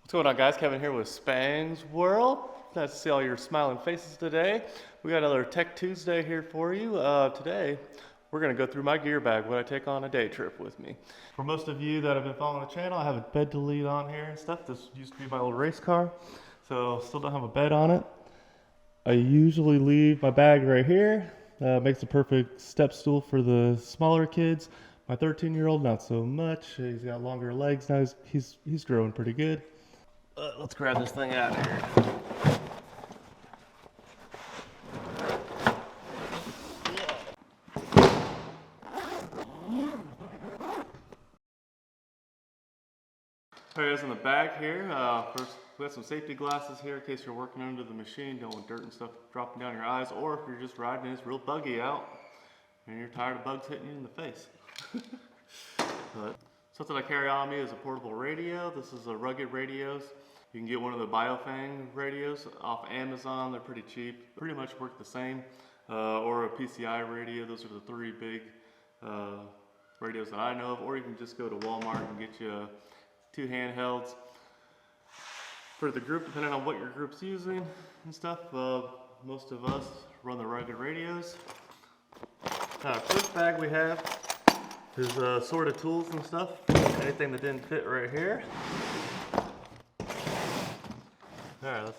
What's going on, guys? Kevin here with Spang's World. Nice to see all your smiling faces today. We got another Tech Tuesday here for you. Today, we're going to go through my gear bag, what I take on a day trip with me. For most of you that have been following the channel, I have a bed to lead on here and stuff. This used to be my old race car, so still don't have a bed on it. I usually leave my bag right here. Makes a perfect step stool for the smaller kids. My 13-year-old, not so much. He's got longer legs now. He's growing pretty good. Let's grab this thing out of here. Alright guys, in the bag here, first we have some safety glasses here in case you're working under the machine, don't want dirt and stuff dropping down your eyes, or if you're just riding and it's real buggy out and you're tired of bugs hitting you in the face. But something I carry on me is a portable radio. This is a rugged radios. You can get one of the Biofang radios off Amazon. They're pretty cheap, pretty much work the same. Or a PCI radio. Those are the three big radios that I know of. Or you can just go to Walmart and get you two handhelds. For the group, depending on what your group's using and stuff, most of us run the rugged radios. First bag we have is assorted tools and stuff. Anything that didn't fit right here. Alright, let's...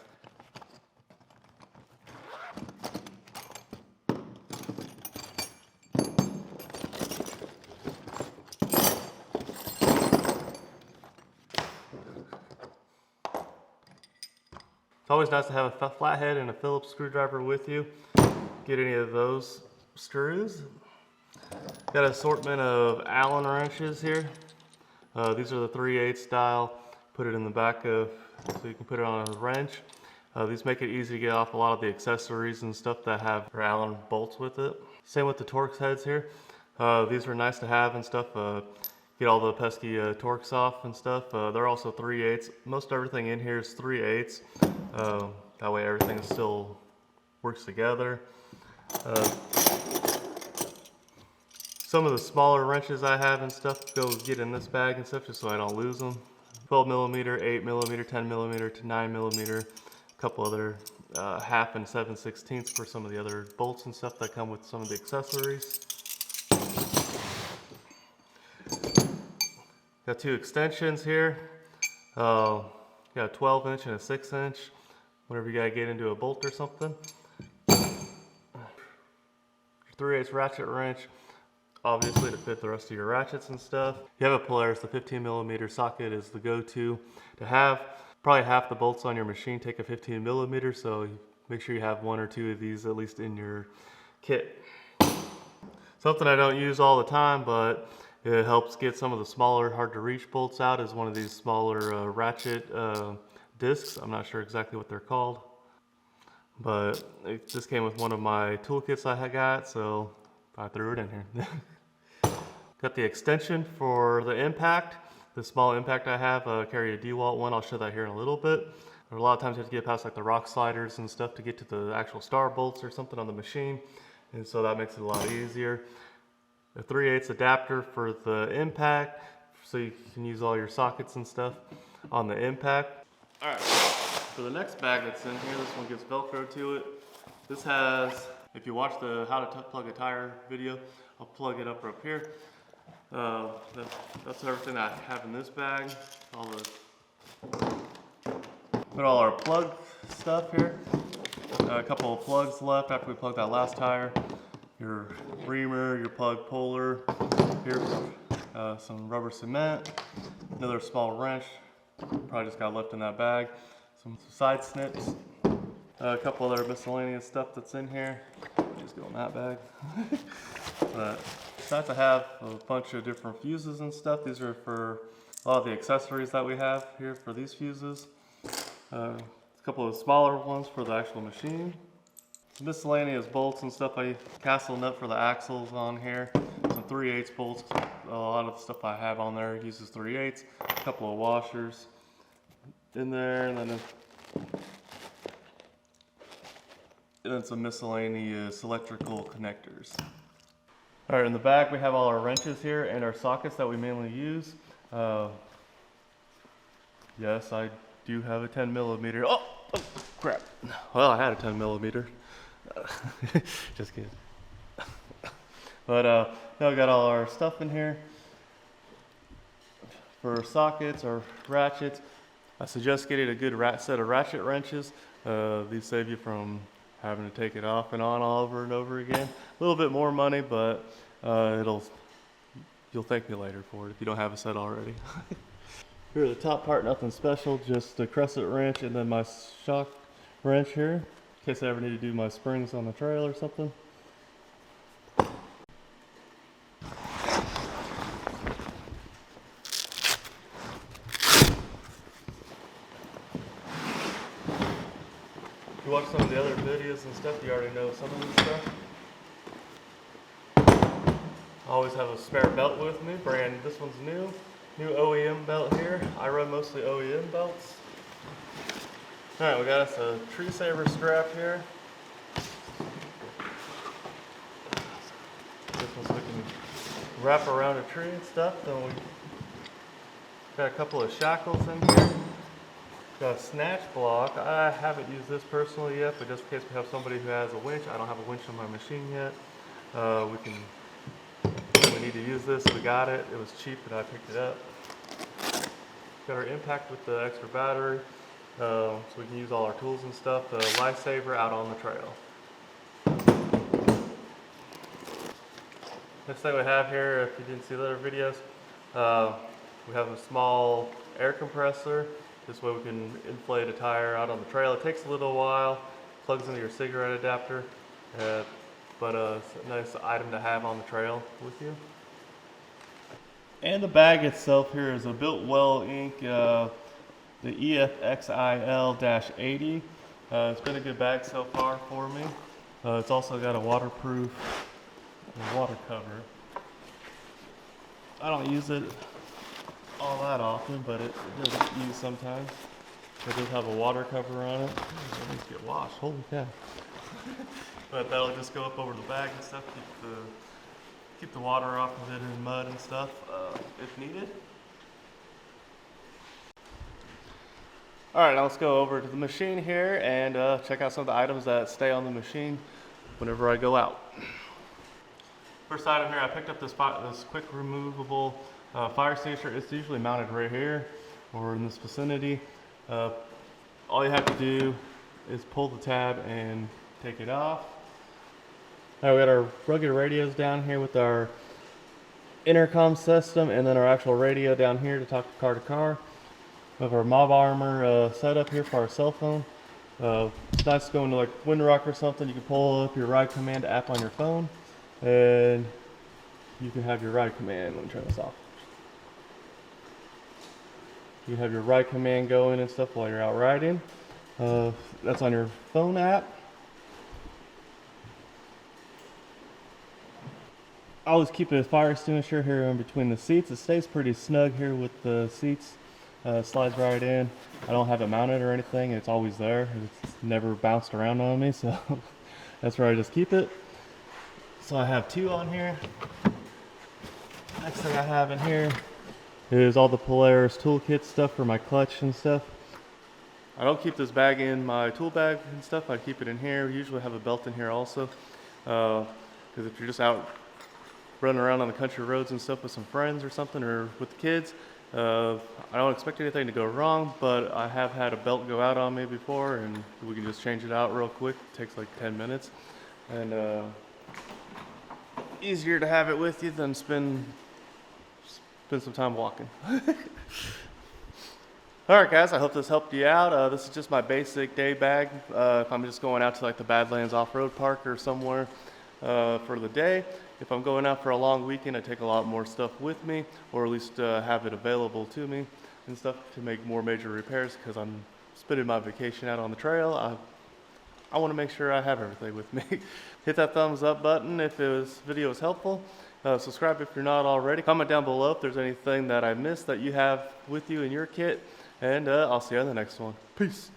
It's always nice to have a flathead and a Phillips screwdriver with you. Get any of those screws. Got an assortment of Allen wrenches here. These are the 3/8 style. Put it in the back of, so you can put it on a wrench. These make it easy to get off a lot of the accessories and stuff that have Allen bolts with it. Same with the Torx heads here. These are nice to have and stuff. Get all the pesky Torx off and stuff. They're also 3/8. Most everything in here is 3/8. That way everything still works together. Some of the smaller wrenches I have and stuff go get in this bag and stuff just so I don't lose them. 12mm, 8mm, 10mm to 9mm. A couple other 1/2 and 7/16 for some of the other bolts and stuff that come with some of the accessories. Got two extensions here. Got a 12-inch and a 6-inch. Whenever you gotta get into a bolt or something. Your 3/8 ratchet wrench, obviously to fit the rest of your ratchets and stuff. If you have a Polaris, the 15mm socket is the go-to to have. Probably half the bolts on your machine take a 15mm, so make sure you have one or two of these at least in your kit. Something I don't use all the time, but it helps get some of the smaller, hard to reach bolts out is one of these smaller ratchet discs. I'm not sure exactly what they're called, but it just came with one of my toolkits I got, so I threw it in here. Got the extension for the impact. The small impact I have, carry a DeWalt one. I'll show that here in a little bit. A lot of times you have to get past like the rock sliders and stuff to get to the actual star bolts or something on the machine, and so that makes it a lot easier. A 3/8 adapter for the impact, so you can use all your sockets and stuff on the impact. Alright, for the next bag that's in here, this one gets Velcro to it. This has, if you watch the how to plug a tire video, I'll plug it up here. That's everything I have in this bag. Put all our plug stuff here. A couple of plugs left after we plugged that last tire. Your reamer, your plug puller. Here's some rubber cement. Another small wrench. Probably just got left in that bag. Some side snips. A couple other miscellaneous stuff that's in here. Just go in that bag. But it's nice to have a bunch of different fuses and stuff. These are for a lot of the accessories that we have here for these fuses. A couple of smaller ones for the actual machine. Miscellaneous bolts and stuff. I castle nut for the axles on here. Some 3/8 bolts. A lot of the stuff I have on there uses 3/8. A couple of washers in there, and then some miscellaneous electrical connectors. All right, in the back we have all our wrenches here and our sockets that we mainly use. Yes, I do have a 10 millimeter. Oh crap. Well, I had a 10 millimeter. Just kidding. But now we got all our stuff in here. For sockets or ratchets, I suggest getting a good set of ratchet wrenches. These save you from having to take it off and on all over and over again. A little bit more money, but you'll thank me later for it if you don't have a set already. Here at the top part, nothing special, just a crescent wrench and then my shock wrench here, in case I ever need to do my springs on the trail or something. If you watch some of the other videos and stuff, you already know some of this stuff. I always have a spare belt with me. This one's new OEM belt here. I run mostly OEM belts. All right, we got us a tree saver strap here. This one's so we can wrap around a tree and stuff. Then we got a couple of shackles in here. Got a snatch block. I haven't used this personally yet, but just in case we have somebody who has a winch. I don't have a winch on my machine yet. We need to use this. We got it. It was cheap and I picked it up. Got our impact with the extra battery, so we can use all our tools and stuff. The lifesaver out on the trail. Next thing we have here, if you didn't see the other videos, we have a small air compressor. This way we can inflate a tire out on the trail. It takes a little while, plugs into your cigarette adapter, but it's a nice item to have on the trail with you. And the bag itself here is a Built Well Inc. The EFXIL-80. It's been a good bag so far for me. It's also got a waterproof water cover. I don't use it all that often, but it does get used sometimes. It does have a water cover on it. It needs to get washed. Holy cow. But that'll just go up over the bag and stuff, keep the water off of it and mud and stuff if needed. Alright, now let's go over to the machine here and check out some of the items that stay on the machine whenever I go out. First item here, I picked up this quick removable fire extinguisher. It's usually mounted right here or in this vicinity. All you have to do is pull the tab and take it off. Now we got our rugged radios down here with our intercom system and then our actual radio down here to talk car to car. We have our mob armor setup here for our cell phone. It's nice to go into like Windrock or something. You can pull up your ride command app on your phone and you can have your ride command. Let me turn this off. You can have your ride command going and stuff while you're out riding. That's on your phone app. I always keep a fire extinguisher here in between the seats. It stays pretty snug here with the seats. Slides right in. I don't have it mounted or anything. It's always there. It's never bounced around on me, so that's where I just keep it. So I have two on here. Next thing I have in here is all the Polaris toolkit stuff for my clutch and stuff. I don't keep this bag in my tool bag and stuff. I keep it in here. We usually have a belt in here also, because if you're just out running around on the country roads and stuff with some friends or something, or with the kids, I don't expect anything to go wrong, but I have had a belt go out on me before, and we can just change it out real quick. It takes like 10 minutes, and easier to have it with you than spend some time walking. Alright guys, I hope this helped you out. This is just my basic day bag. If I'm just going out to like the Badlands off-road park or somewhere for the day. If I'm going out for a long weekend, I take a lot more stuff with me, or at least have it available to me and stuff to make more major repairs, because I'm spending my vacation out on the trail. I want to make sure I have everything with me. Hit that thumbs up button if this video was helpful. Subscribe if you're not already. Comment down below if there's anything that I missed that you have with you in your kit. And I'll see you on the next one. Peace.